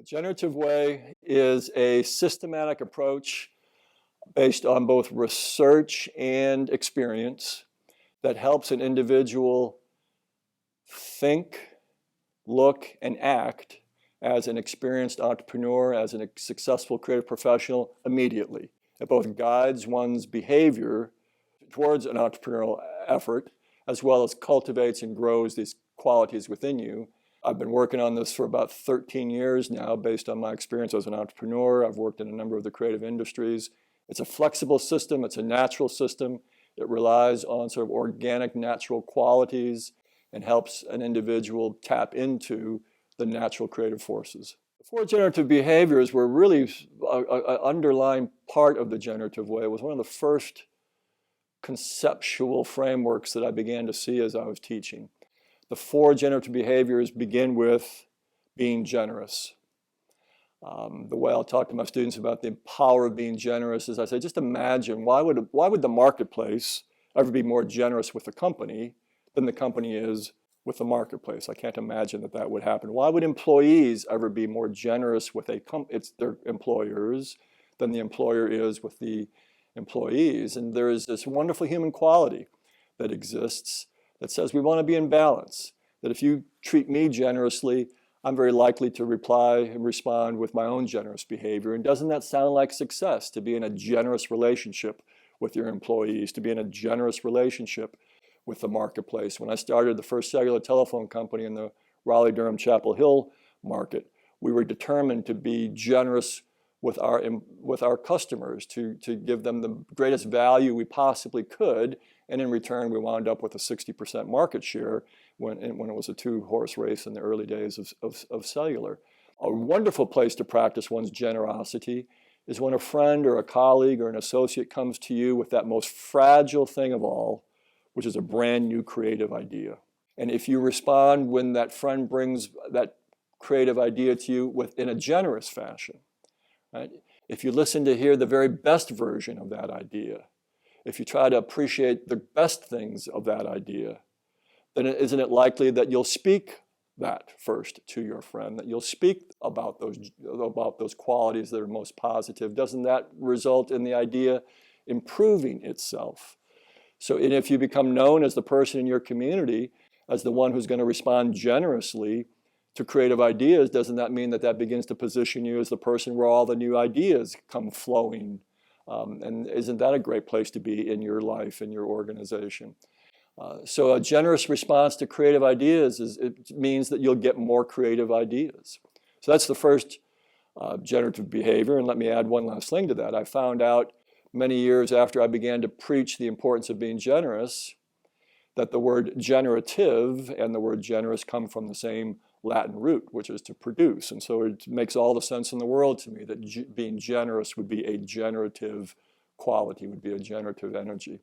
Generative way is a systematic approach based on both research and experience that helps an individual think, look, and act as an experienced entrepreneur, as a successful creative professional immediately. It both guides one's behavior towards an entrepreneurial effort, as well as cultivates and grows these qualities within you. I've been working on this for about 13 years now based on my experience as an entrepreneur. I've worked in a number of the creative industries. It's a flexible system. It's a natural system. It relies on sort of organic, natural qualities and helps an individual tap into the natural creative forces. The four generative behaviors were really an underlying part of the generative way. It was one of the first conceptual frameworks that I began to see as I was teaching. The four generative behaviors begin with being generous. The way I'll talk to my students about the power of being generous is I say, just imagine, why would the marketplace ever be more generous with the company than the company is with the marketplace? I can't imagine that that would happen. Why would employees ever be more generous with their employers than the employer is with the employees? And there is this wonderful human quality that exists that says we want to be in balance, that if you treat me generously, I'm very likely to reply and respond with my own generous behavior. And doesn't that sound like success, to be in a generous relationship with your employees, to be in a generous relationship with the marketplace? When I started the first cellular telephone company in the Raleigh-Durham Chapel Hill market, we were determined to be generous with our customers, to give them the greatest value we possibly could, and in return we wound up with a 60% market share when it was a two-horse race in the early days of cellular. A wonderful place to practice one's generosity is when a friend or a colleague or an associate comes to you with that most fragile thing of all, which is a brand new creative idea. And if you respond when that friend brings that creative idea to you in a generous fashion, right? If you listen to hear the very best version of that idea, if you try to appreciate the best things of that idea, then isn't it likely that you'll speak that first to your friend, that you'll speak about those qualities that are most positive? Doesn't that result in the idea improving itself? So and if you become known as the person in your community, as the one who's going to respond generously to creative ideas, doesn't that mean that that begins to position you as the person where all the new ideas come flowing? And isn't that a great place to be in your life, in your organization? So a generous response to creative ideas it means that you'll get more creative ideas. So that's the first generative behavior. And let me add one last thing to that. I found out many years after I began to preach the importance of being generous that the word generative and the word generous come from the same Latin root, which is to produce. And so it makes all the sense in the world to me that being generous would be a generative quality, would be a generative energy.